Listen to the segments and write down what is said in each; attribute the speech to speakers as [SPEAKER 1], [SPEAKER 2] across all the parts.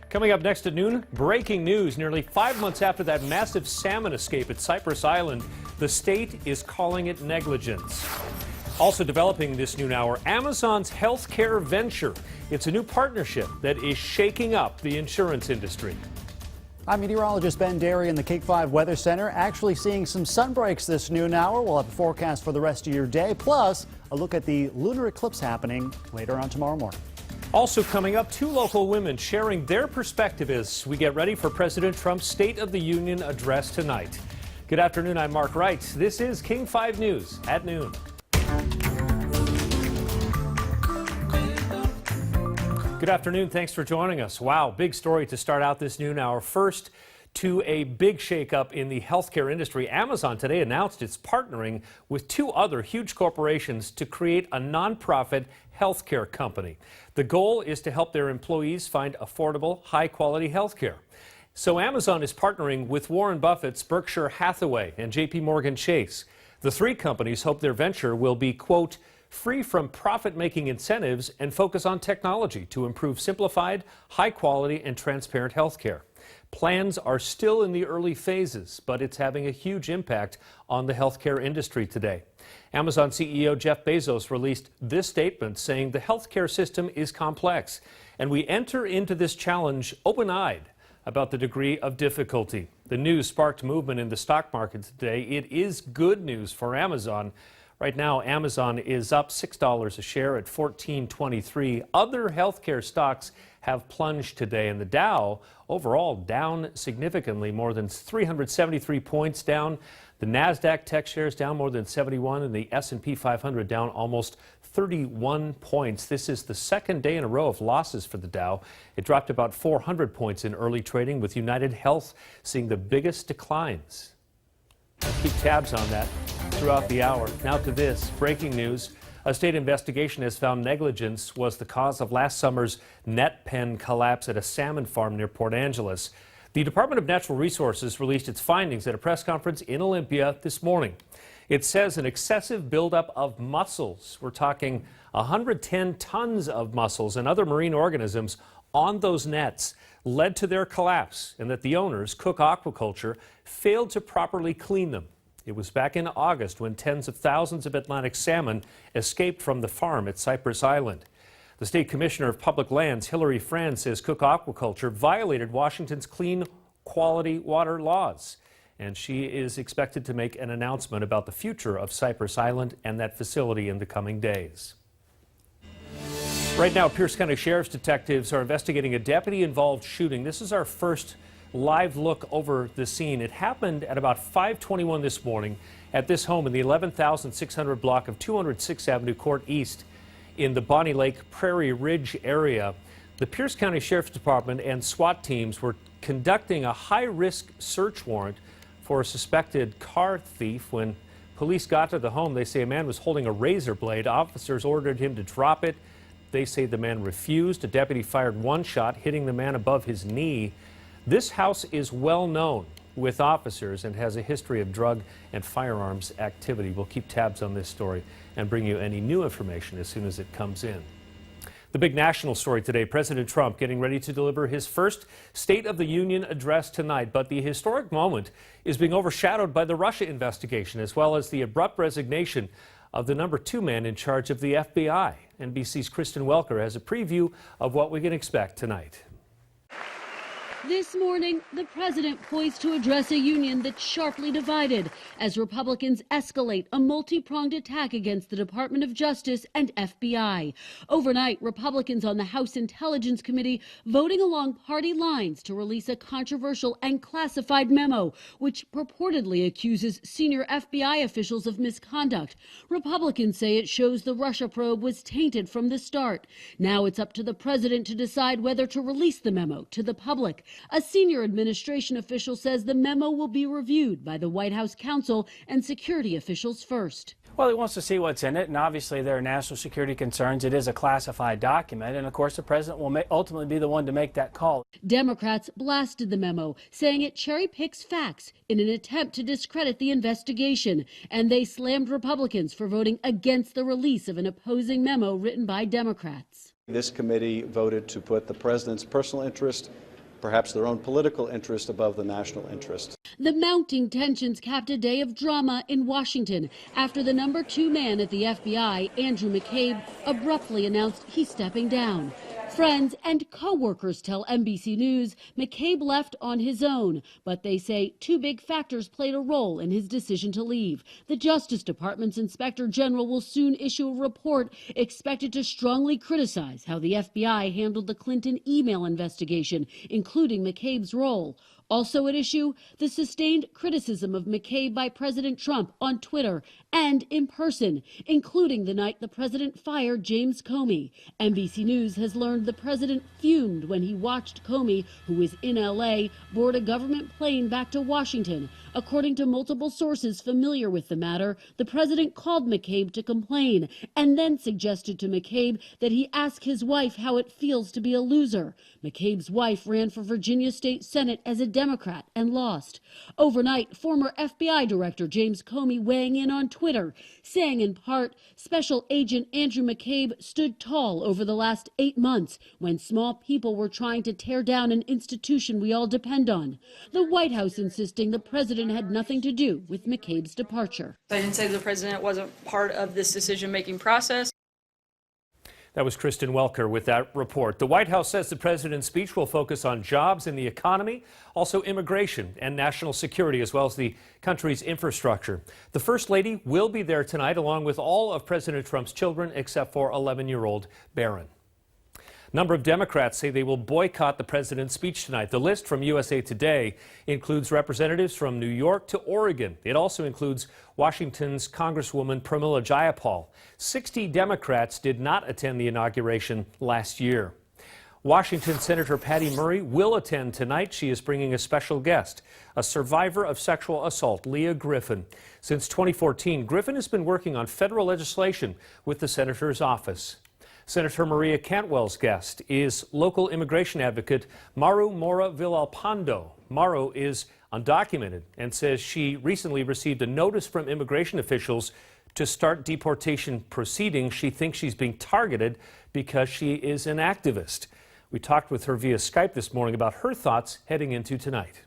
[SPEAKER 1] Coming up next at noon, breaking news. Nearly 5 months after that massive salmon escape at Cypress Island, the state is calling it negligence. Also developing this noon hour, Amazon's healthcare venture. It's a new partnership that is shaking up the insurance industry.
[SPEAKER 2] I'm meteorologist Ben Derry in the Cape 5 Weather Center. Actually seeing some sun breaks this noon hour. We'll have a forecast for the rest of your day, plus a look at the lunar eclipse happening later on tomorrow morning.
[SPEAKER 1] Also coming up, 2 local women sharing their perspective as we get ready for President Trump's State of the Union address tonight. Good afternoon, I'm Mark Wright. This is King 5 News at noon. Good afternoon, thanks for joining us. Wow, big story to start out this noon hour. First, to a big shakeup in the healthcare industry. Amazon today announced it's partnering with 2 other huge corporations to create a nonprofit healthcare company. The goal is to help their employees find affordable, high-quality healthcare. So Amazon is partnering with Warren Buffett's Berkshire Hathaway and J.P. Morgan Chase. The 3 companies hope their venture will be, quote, free from profit-making incentives and focus on technology to improve simplified, high-quality, and transparent healthcare. Plans are still in the early phases, but it's having a huge impact on the healthcare industry today. Amazon CEO Jeff Bezos released this statement saying the healthcare system is complex, and we enter into this challenge open-eyed about the degree of difficulty. The news sparked movement in the stock market today. It is good news for Amazon. Right now, Amazon is up $6 a share at $14.23. Other healthcare stocks have plunged today, and the Dow overall down significantly, more than 373 points down. The NASDAQ tech shares down more than 71, and the S&P 500 down almost 31 points. This is the second day in a row of losses for the Dow. It dropped about 400 points in early trading, with United Health seeing the biggest declines. Keep tabs on that throughout the hour. Now to this, breaking news. A state investigation has found negligence was the cause of last summer's net pen collapse at a salmon farm near Port Angeles. The Department of Natural Resources released its findings at a press conference in Olympia this morning. It says an excessive buildup of mussels, we're talking 110 tons of mussels and other marine organisms on those nets, led to their collapse, and that the owners, Cook Aquaculture, failed to properly clean them. It was back in August when tens of thousands of Atlantic salmon escaped from the farm at Cypress Island. The State Commissioner of Public Lands, Hillary Franz, says Cook Aquaculture violated Washington's clean quality water laws, and she is expected to make an announcement about the future of Cypress Island and that facility in the coming days. Right now, Pierce County Sheriff's detectives are investigating a deputy-involved shooting. This is our first live look over the scene. It happened at about 5:21 this morning at this home in the 11,600 block of 206th Avenue Court East in the Bonnie Lake Prairie Ridge area. The Pierce County Sheriff's Department and SWAT teams were conducting a high-risk search warrant for a suspected car thief. When police got to the home, they say a man was holding a razor blade. Officers ordered him to drop it. They say the man refused. A deputy fired 1 shot, hitting the man above his knee. This house is well known with officers and has a history of drug and firearms activity. We'll keep tabs on this story and bring you any new information as soon as it comes in. The big national story today, President Trump getting ready to deliver his first State of the Union address tonight. But the historic moment is being overshadowed by the Russia investigation, as well as the abrupt resignation of the number 2 man in charge of the FBI. NBC's Kristen Welker has a preview of what we can expect tonight.
[SPEAKER 3] This morning, the president poised to address a union that's sharply divided as Republicans escalate a multi-pronged attack against the Department of Justice and FBI. Overnight, Republicans on the House Intelligence Committee voting along party lines to release a controversial and classified memo, which purportedly accuses senior FBI officials of misconduct. Republicans say it shows the Russia probe was tainted from the start. Now it's up to the president to decide whether to release the memo to the public. A senior administration official says the memo will be reviewed by the White House counsel and security officials first.
[SPEAKER 4] Well, he wants to see what's in it, and obviously there are national security concerns. It is a classified document, and of course the president will ultimately be the one to make that call.
[SPEAKER 3] Democrats blasted the memo, saying it cherry-picks facts in an attempt to discredit the investigation, and they slammed Republicans for voting against the release of an opposing memo written by Democrats.
[SPEAKER 5] This committee voted to put the president's personal interest perhaps their own political interest above the national interest.
[SPEAKER 3] The mounting tensions capped a day of drama in Washington after the number 2 man at the FBI, Andrew McCabe, abruptly announced he's stepping down. Friends and co-workers tell NBC News McCabe left on his own, but they say 2 big factors played a role in his decision to leave. The Justice Department's Inspector General will soon issue a report expected to strongly criticize how the FBI handled the Clinton email investigation, including McCabe's role. Also at issue, the sustained criticism of McCabe by President Trump on Twitter and in person, including the night the president fired James Comey. NBC News has learned the president fumed when he watched Comey, who was in L.A., board a government plane back to Washington. According to multiple sources familiar with the matter, the president called McCabe to complain and then suggested to McCabe that he ask his wife how it feels to be a loser. McCabe's wife ran for Virginia State Senate as a Democrat and lost. Overnight, former FBI Director James Comey weighing in on Twitter, saying in part, Special Agent Andrew McCabe stood tall over the last 8 months when small people were trying to tear down an institution we all depend on. The White House insisting the president had nothing to do with McCabe's departure.
[SPEAKER 6] I didn't say the president wasn't part of this decision-making process.
[SPEAKER 1] That was Kristen Welker with that report. The White House says the president's speech will focus on jobs and the economy, also immigration and national security, as well as the country's infrastructure. The First Lady will be there tonight, along with all of President Trump's children, except for 11-year-old Barron. A number of Democrats say they will boycott the president's speech tonight. The list from USA Today includes representatives from New York to Oregon. It also includes Washington's Congresswoman Pramila Jayapal. 60 Democrats did not attend the inauguration last year. Washington Senator Patty Murray will attend tonight. She is bringing a special guest, a survivor of sexual assault, Leah Griffin. Since 2014, Griffin has been working on federal legislation with the senator's office. Senator Maria Cantwell's guest is local immigration advocate Maru Mora Villalpando. Maru is undocumented and says she recently received a notice from immigration officials to start deportation proceedings. She thinks she's being targeted because she is an activist. We talked with her via Skype this morning about her thoughts heading into tonight.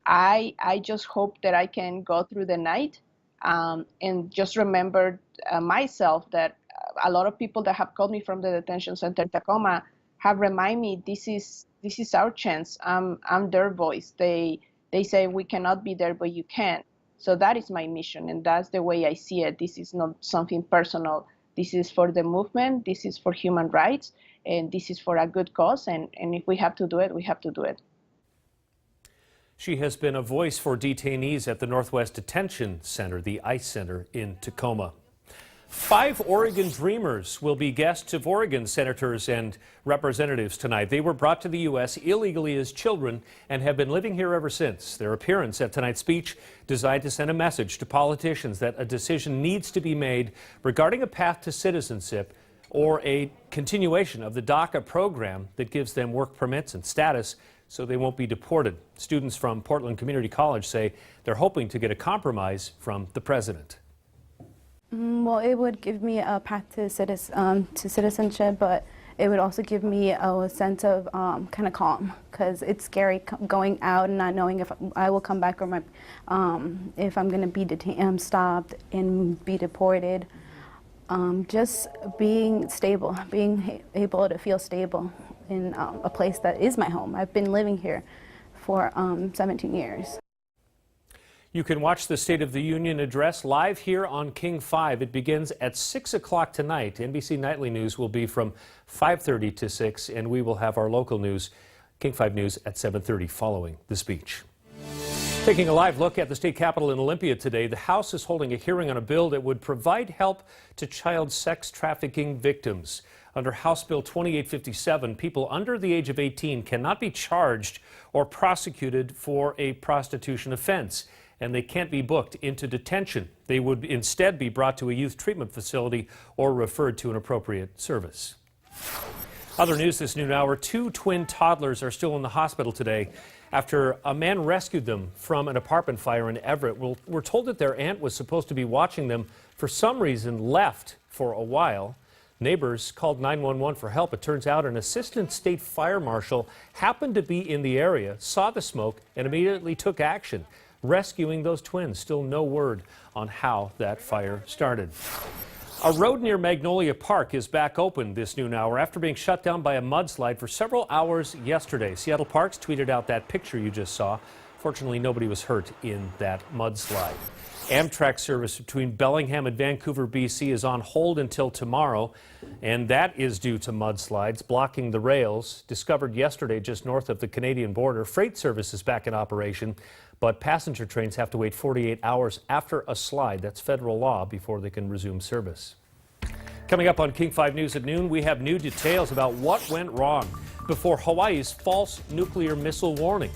[SPEAKER 7] I just hope that I can go through the night and just remember myself that a lot of people that have called me from the detention center in Tacoma have reminded me this is our chance. I'm their voice. They say we cannot be there, but you can. So that is my mission, and that's the way I see it. This is not something personal. This is for the movement. This is for human rights, and this is for a good cause. And if we have to do it, we have to do it.
[SPEAKER 1] She has been a voice for detainees at the Northwest Detention Center, the ICE Center in Tacoma. 5 Oregon Dreamers will be guests of Oregon senators and representatives tonight. They were brought to the U.S. illegally as children and have been living here ever since. Their appearance at tonight's speech designed to send a message to politicians that a decision needs to be made regarding a path to citizenship or a continuation of the DACA program that gives them work permits and status so they won't be deported. Students from Portland Community College say they're hoping to get a compromise from the president.
[SPEAKER 8] Well, it would give me a path to citizenship, but it would also give me a sense of kind of calm, because it's scary going out and not knowing if I will come back or if I'm going to be detained, stopped and be deported. Just being stable, being able to feel stable in a place that is my home. I've been living here for 17 years.
[SPEAKER 1] You can watch the State of the Union address live here on King 5. It begins at 6 o'clock tonight. NBC Nightly News will be from 5:30 to 6, and we will have our local news, King 5 News, at 7:30 following the speech. Taking a live look at the state capitol in Olympia today, the House is holding a hearing on a bill that would provide help to child sex trafficking victims. Under House Bill 2857, people under the age of 18 cannot be charged or prosecuted for a prostitution offense, and they can't be booked into detention. They would instead be brought to a youth treatment facility or referred to an appropriate service. Other news this noon hour, 2 twin toddlers are still in the hospital today after a man rescued them from an apartment fire in Everett. We're told that their aunt was supposed to be watching them. For some reason, left for a while. Neighbors called 911 for help. It turns out an assistant state fire marshal happened to be in the area, saw the smoke, and immediately took action, rescuing those twins. Still no word on how that fire started. A road near Magnolia Park is back open this noon hour after being shut down by a mudslide for several hours yesterday. Seattle Parks tweeted out that picture you just saw. Fortunately, nobody was hurt in that mudslide. Amtrak service between Bellingham and Vancouver, BC is on hold until tomorrow, and that is due to mudslides blocking the rails. Discovered yesterday just north of the Canadian border. Freight service is back in operation, but passenger trains have to wait 48 hours after a slide. That's federal law before they can resume service. Coming up on King 5 News at noon, we have new details about what went wrong before Hawaii's false nuclear missile warning,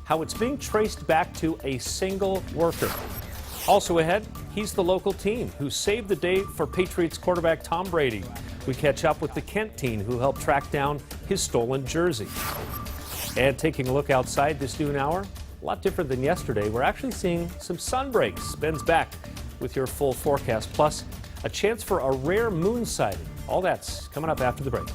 [SPEAKER 1] how it's being traced back to a single worker. Also ahead, he's the local teen who saved the day for Patriots quarterback Tom Brady. We catch up with the Kent teen who helped track down his stolen jersey. And taking a look outside this noon hour, a lot different than yesterday. We're actually seeing some sun breaks. Ben's back with your full forecast, plus a chance for a rare moon sighting. All that's coming up after the break.